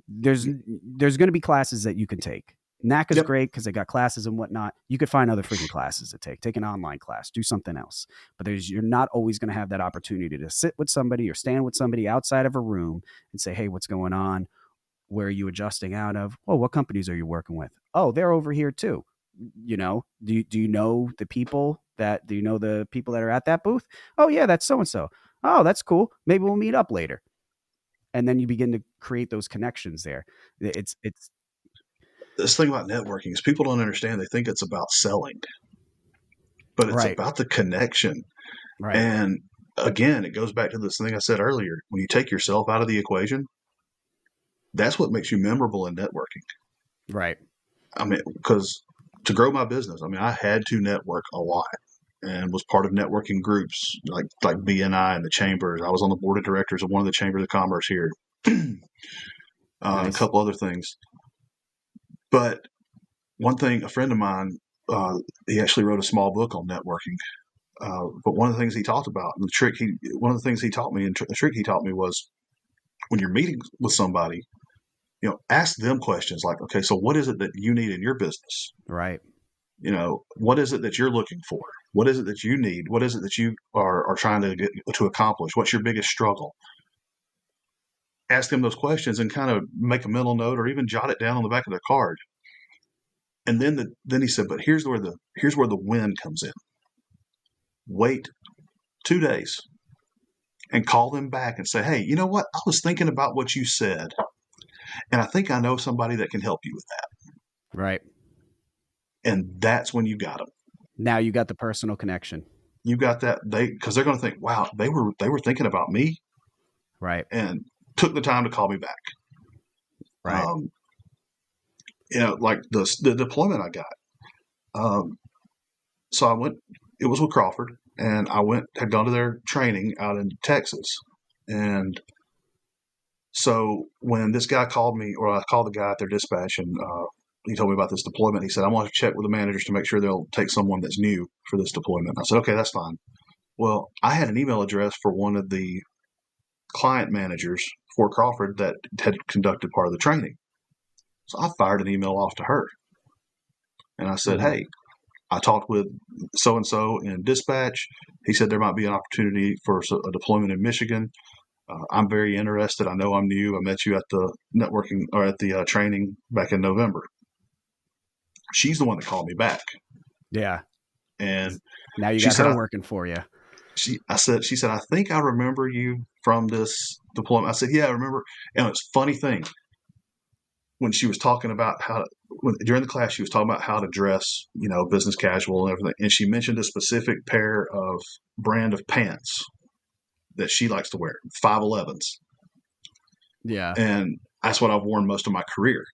B: There's going to be classes that you can take. NACA's great because they got classes and whatnot. You could find other freaking classes to take. Take an online class, do something else. But you're not always going to have that opportunity to sit with somebody or stand with somebody outside of a room and say, hey, what's going on? Where are you adjusting out of? Oh, what companies are you working with? Oh, they're over here too. Do you know the people that are at that booth? Oh yeah, that's so-and-so. Oh, that's cool. Maybe we'll meet up later. And then you begin to create those connections there. It's
C: this thing about networking is people don't understand. They think it's about selling, but it's about the connection. Right. And again, it goes back to this thing I said earlier. When you take yourself out of the equation, that's what makes you memorable in networking. Right. I mean, because to grow my business, I had to network a lot and was part of networking groups like BNI and the chambers. I was on the board of directors of one of the chambers of commerce here, nice. A couple other things. But one thing, a friend of mine, he actually wrote a small book on networking. But one of the things he talked about, and one of the things he taught me, and the trick he taught me was when you're meeting with somebody, ask them questions like, okay, so what is it that you need in your business? Right. What is it that you're looking for? What is it that you need? What is it that you are trying to accomplish? What's your biggest struggle? Ask them those questions and kind of make a mental note or even jot it down on the back of their card. And then he said, but here's where the win comes in. Wait 2 days and call them back and say, hey, you know what? I was thinking about what you said. And I think I know somebody that can help you with that. Right. And that's when you got them. Now you got the personal connection. You got that because they're going to think, wow, they were thinking about me. Right. And took the time to call me back. Right. Like the deployment I got. So I went, it was with Crawford, and had gone to their training out in Texas. And so when this guy called me, or I called the guy at their dispatch, and he told me about this deployment. He said, I want to check with the managers to make sure they'll take someone that's new for this deployment. I said, okay, that's fine. Well, I had an email address for one of the client managers for Crawford that had conducted part of the training. So I fired an email off to her. And I said, hey, I talked with so-and-so in dispatch. He said there might be an opportunity for a deployment in Michigan. I'm very interested. I know I'm new. I met you at the networking or at the training back in November. She's the one that called me back. Yeah. And now you got her working for you. She said, I think I remember you from this deployment. I said, yeah, I remember. And it's a funny thing. When she was talking about during the class, she was talking about how to dress, business casual and everything. And she mentioned a specific pair of brand of pants that she likes to wear, 511s. Yeah. And that's what I've worn most of my career.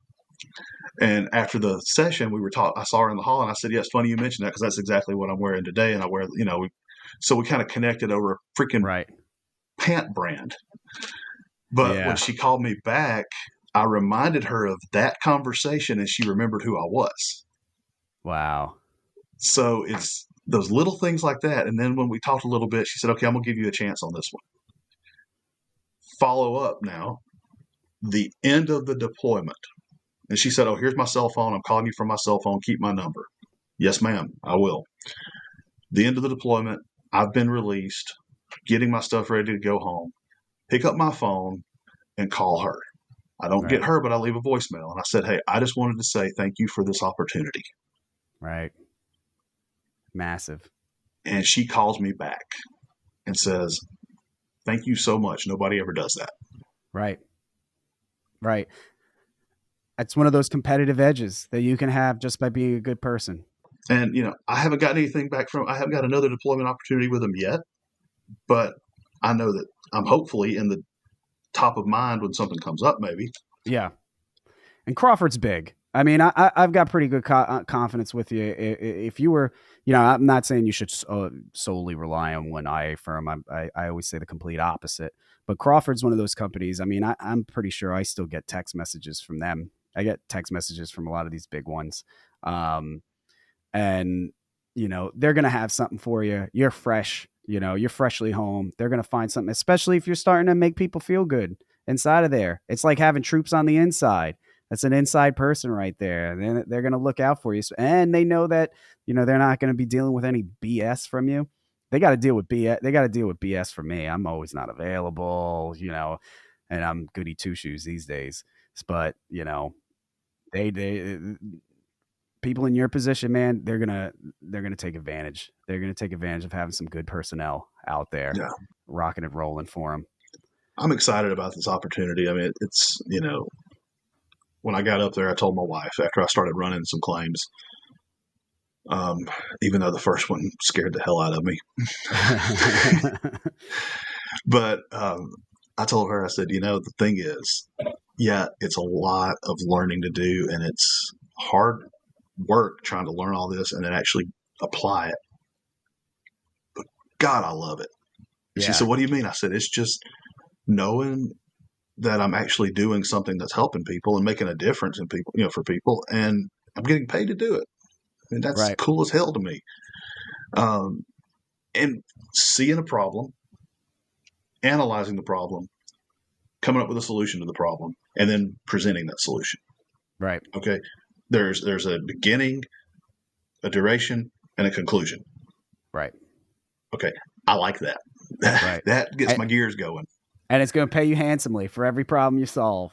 C: And after the session, I saw her in the hall and I said, yeah, it's funny you mentioned that because that's exactly what I'm wearing today. And I wear, so we kind of connected over a freaking pant brand. But when she called me back, I reminded her of that conversation and she remembered who I was. Wow. So it's those little things like that. And then when we talked a little bit, she said, okay, I'm going to give you a chance on this one. Follow up now, the end of the deployment. And she said, oh, here's my cell phone. I'm calling you from my cell phone. Keep my number. Yes, ma'am, I will. The end of the deployment, I've been released. getting my stuff ready to go home, pick up my phone and call her. I don't get her, but I leave a voicemail. And I said, hey, I just wanted to say thank you for this opportunity.
B: Right. Massive.
C: And she calls me back and says, thank you so much. Nobody ever does that.
B: Right. Right. It's one of those competitive edges that you can have just by being a good person.
C: And, I haven't gotten anything back I haven't got another deployment opportunity with them yet, but I know that I'm hopefully in the top of mind when something comes up, maybe.
B: Yeah. And Crawford's big. I mean, I've got pretty good confidence with you. If you were, I'm not saying you should solely rely on one IA firm. I always say the complete opposite. But Crawford's one of those companies. I mean, I'm pretty sure I still get text messages from them. I get text messages from a lot of these big ones. And, they're going to have something for you. You're fresh, you're freshly home. They're going to find something, especially if you're starting to make people feel good inside of there. It's like having troops on the inside. That's an inside person right there. And they're going to look out for you. And they know that, they're not going to be dealing with any BS from you. They got to deal with BS. They got to deal with BS from me. I'm always not available, and I'm goody two shoes these days. But, they people in your position, man, they're going to take advantage. They're going to take advantage of having some good personnel out there, rocking and rolling for them.
C: I'm excited about this opportunity. I mean, it's, when I got up there, I told my wife after I started running some claims, even though the first one scared the hell out of me. But I told her, I said, the thing is, it's a lot of learning to do, and it's hard work trying to learn all this and then actually apply it. But God, I love it. Yeah. She said, what do you mean? I said, it's just knowing that I'm actually doing something that's helping people and making a difference in people, for people, and I'm getting paid to do it. I mean, that's cool as hell to me. And seeing a problem, analyzing the problem, coming up with a solution to the problem, and then presenting that solution.
B: Right.
C: Okay. There's a beginning, a duration, and a conclusion.
B: Right.
C: Okay. I like that. Right. That gets my gears going.
B: And it's going to pay you handsomely for every problem you solve.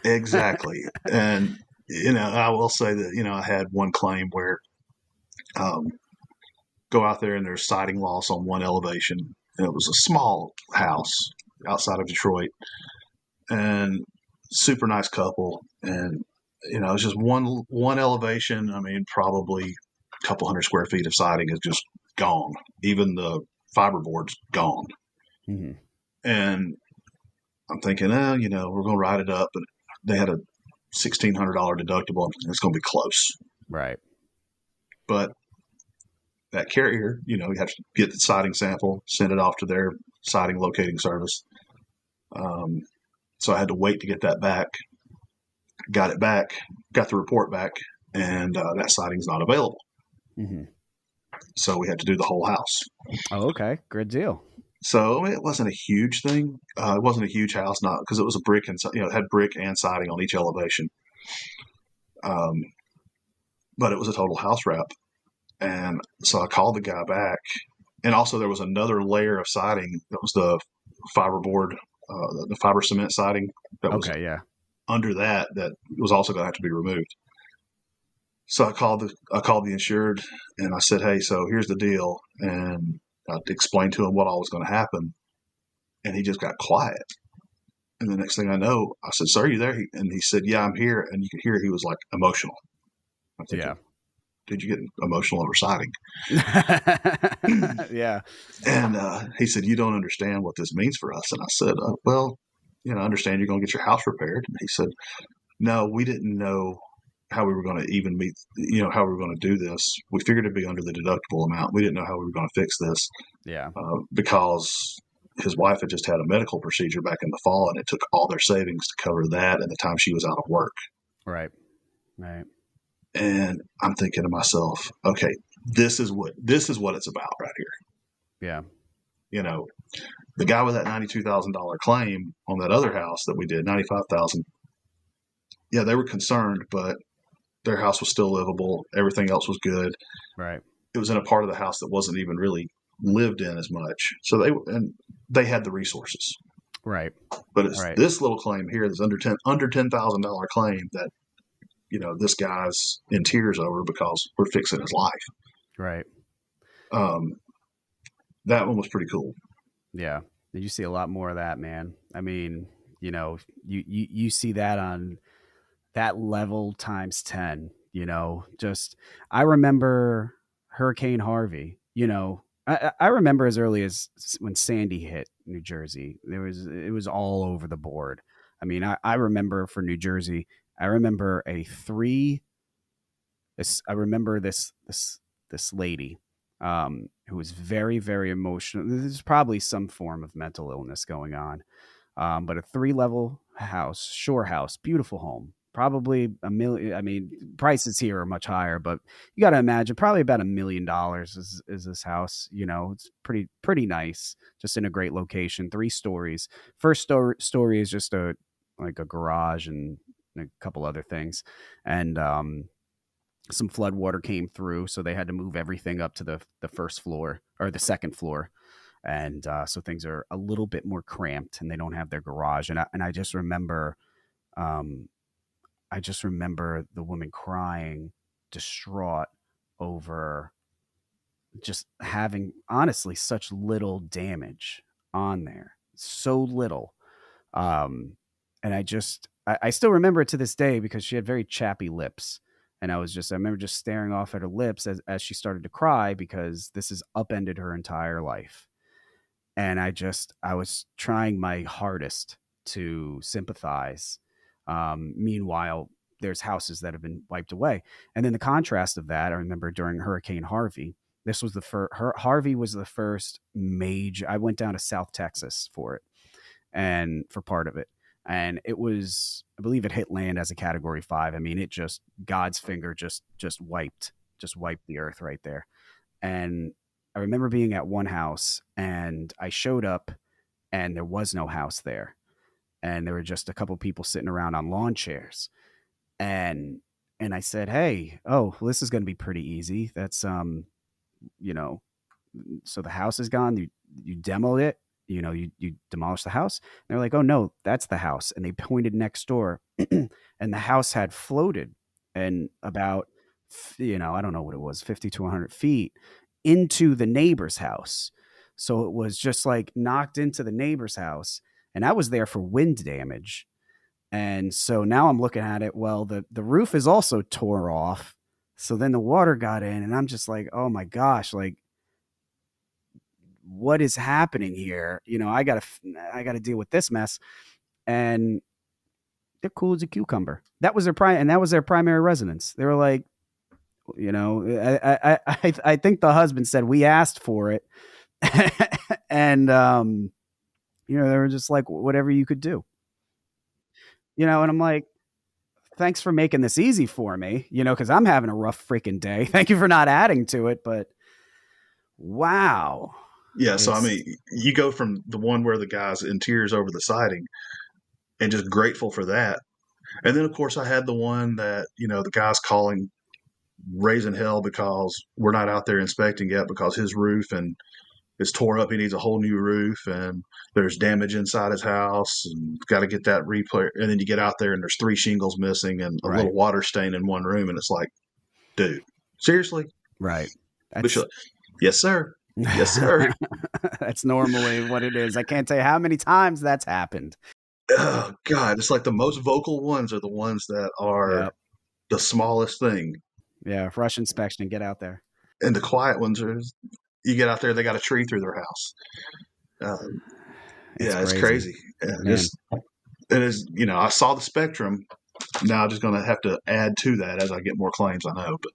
C: Exactly. And, I will say that, I had one claim where go out there and there's siding loss on one elevation. And it was a small house outside of Detroit and super nice couple. And, it was just one elevation. I mean, probably a couple hundred square feet of siding is just gone. Even the fiberboard's gone. Mm-hmm. And I'm thinking, we're going to write it up. But they had a $1,600 deductible. And it's going to be close.
B: Right.
C: But that carrier, you have to get the siding sample, send it off to their siding locating service. So I had to wait to get that back. Got it back, got the report back, and that siding's not available. Mm-hmm. So we had to do the whole house.
B: Oh, okay. Good deal.
C: So it wasn't a huge thing. It wasn't a huge house, not because it was a brick and it had brick and siding on each elevation. But it was a total house wrap, and so I called the guy back. And also there was another layer of siding that was the fiberboard, the fiber cement siding that was under that was also going to have to be removed. So I called the insured and I said, hey, so here's the deal. And I explained to him what all was going to happen. And he just got quiet. And the next thing I know, I said, sir, are you there? And he said, yeah, I'm here. And you could hear he was like emotional. I'm thinking, did you get emotional over siding?
B: Yeah.
C: And he said, you don't understand what this means for us. And I said, well, I understand you're going to get your house repaired. And he said, no, we didn't know how we were going to even meet, how we were going to do this. We figured it'd be under the deductible amount. We didn't know how we were going to fix this.
B: Yeah.
C: Because his wife had just had a medical procedure back in the fall, and it took all their savings to cover that and the time she was out of work.
B: Right. Right.
C: And I'm thinking to myself, okay, this is what it's about right here.
B: Yeah.
C: The guy with that $92,000 claim on that other house that we did, $95,000. Yeah, they were concerned, but their house was still livable. Everything else was good.
B: Right.
C: It was in a part of the house that wasn't even really lived in as much. So they had the resources.
B: Right.
C: But it's this little claim here that's under $10,000 claim that, this guy's in tears over because we're fixing his life.
B: Right.
C: That one was pretty cool.
B: Yeah. You see a lot more of that, man. I mean, you see that on that level times 10, just, I remember Hurricane Harvey, I remember as early as when Sandy hit New Jersey, it was all over the board. I mean, I remember for New Jersey, I remember I remember this lady, who was very, very emotional. There's probably some form of mental illness going on. But a 3-level house, shore house, beautiful home, probably $1 million. I mean, prices here are much higher, but you got to imagine probably about $1 million is this house. It's pretty nice, just in a great location. 3 stories. First story is just a garage and a couple other things, and some flood water came through, so they had to move everything up to the first floor or the second floor. And so things are a little bit more cramped, and they don't have their garage. And I just remember, the woman crying, distraught over just having, honestly, such little damage on there, so little. And I still remember it to this day because she had very chappy lips. And I remember just staring off at her lips as she started to cry because this has upended her entire life. And I was trying my hardest to sympathize. Meanwhile, there's houses that have been wiped away. And then the contrast of that, I remember during Hurricane Harvey, this was Harvey was the first major. I went down to South Texas for it, and for part of it. And it was, I believe it hit land as a Category 5. I mean, it just, God's finger just wiped the earth right there. And I remember being at one house, and I showed up, and there was no house there. And there were just a couple people sitting around on lawn chairs. And I said, hey, well, this is going to be pretty easy. That's, so the house is gone. You demoed it. You demolished the house. And they're like, oh no, that's the house. And they pointed next door, and the house had floated and about, I don't know what it was, 50 to 100 feet into the neighbor's house. So it was just like knocked into the neighbor's house. And I was there for wind damage. And so now I'm looking at it. Well, the roof is also tore off. So then the water got in, and I'm just like, oh my gosh, like, what is happening here? I gotta deal with this mess. And they're cool as a cucumber. That was their primary residence. They were like, I think the husband said we asked for it. And, they were just like, whatever you could do, and I'm like, thanks for making this easy for me, cause I'm having a rough freaking day. Thank you for not adding to it, but wow.
C: Yeah, so I mean, you go from the one where the guy's in tears over the siding and just grateful for that. And then, of course, I had the one that, the guy's calling, raising hell because we're not out there inspecting yet because his roof is tore up. He needs a whole new roof, and there's damage inside his house, and got to get that replay. And then you get out there, and there's 3 shingles missing and a little water stain in one room. And it's like, dude, seriously?
B: Right.
C: Yes, sir. Yes, sir.
B: That's normally what it is. I can't tell you how many times that's happened.
C: Oh, God. It's like the most vocal ones are the ones that are the smallest thing.
B: Yeah, rush inspection and get out there.
C: And the quiet ones are, you get out there, they got a tree through their house. It's crazy. It is, I saw the spectrum. Now I'm just going to have to add to that as I get more claims, I know. But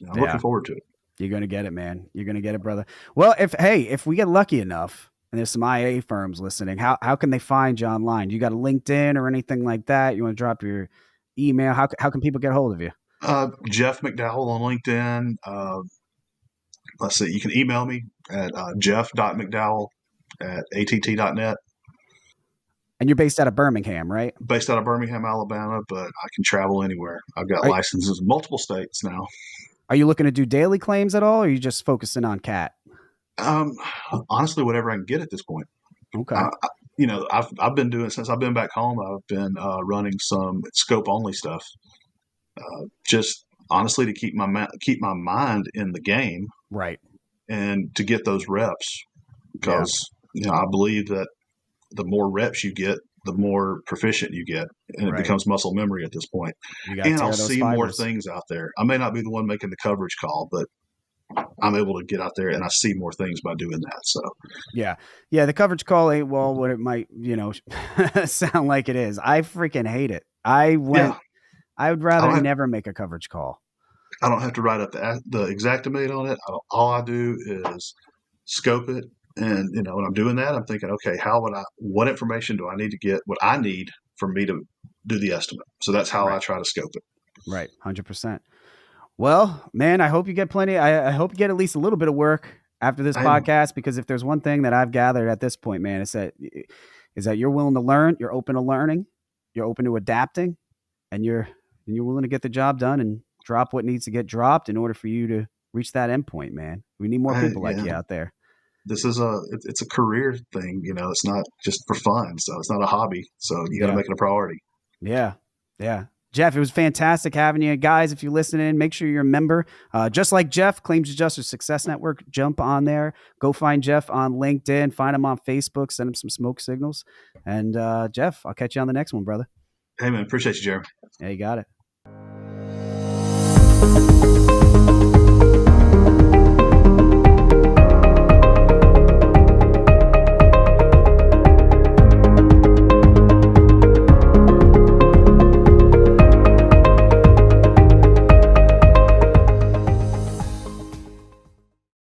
C: I'm looking forward to it.
B: You're going to get it, man. You're going to get it, brother. Well, if we get lucky enough, and there's some IA firms listening, how can they find you online? You got a LinkedIn or anything like that? You want to drop your email? How can people get a hold of you?
C: Jeff McDowell on LinkedIn. Let's see. You can email me at jeff.mcdowell@att.net.
B: And you're based out of Birmingham, right?
C: Based out of Birmingham, Alabama, but I can travel anywhere. I've got licenses in multiple states now.
B: Are you looking to do daily claims at all, or are you just focusing on cat?
C: Honestly, whatever I can get at this point.
B: Okay.
C: I've been doing since I've been back home. I've been running some scope only stuff, just honestly to keep my mind in the game,
B: Right.
C: and to get those reps, because I believe that the more reps you get, the more proficient you get, and it becomes muscle memory at this point. And I'll see more things out there. I may not be the one making the coverage call, but I'm able to get out there and I see more things by doing that. So
B: yeah, the coverage call ain't what it might, sound like it is. I freaking hate it. I would rather never make a coverage call.
C: I don't have to write up the exactimate on it. All I do is scope it. And, when I'm doing that, I'm thinking, okay, what information do I need to get, what I need for me to do the estimate? So that's how I try to scope it.
B: Right. 100%. Well, man, I hope you get plenty. I hope you get at least a little bit of work after this podcast, because if there's one thing that I've gathered at this point, man, is that you're willing to learn, you're open to learning, you're open to adapting, and you're willing to get the job done and drop what needs to get dropped in order for you to reach that endpoint, man. We need more people like you out there.
C: This is it's a career thing, it's not just for fun. So it's not a hobby. So you got to make it a priority.
B: Yeah. Yeah. Jeff, it was fantastic having you. Guys, if you're listening, make sure you're a member. Just like Jeff, Claims Adjuster Success Network, jump on there. Go find Jeff on LinkedIn. Find him on Facebook. Send him some smoke signals. And Jeff, I'll catch you on the next one, brother.
C: Hey, man. Appreciate you, Jeremy.
B: Yeah, you got it.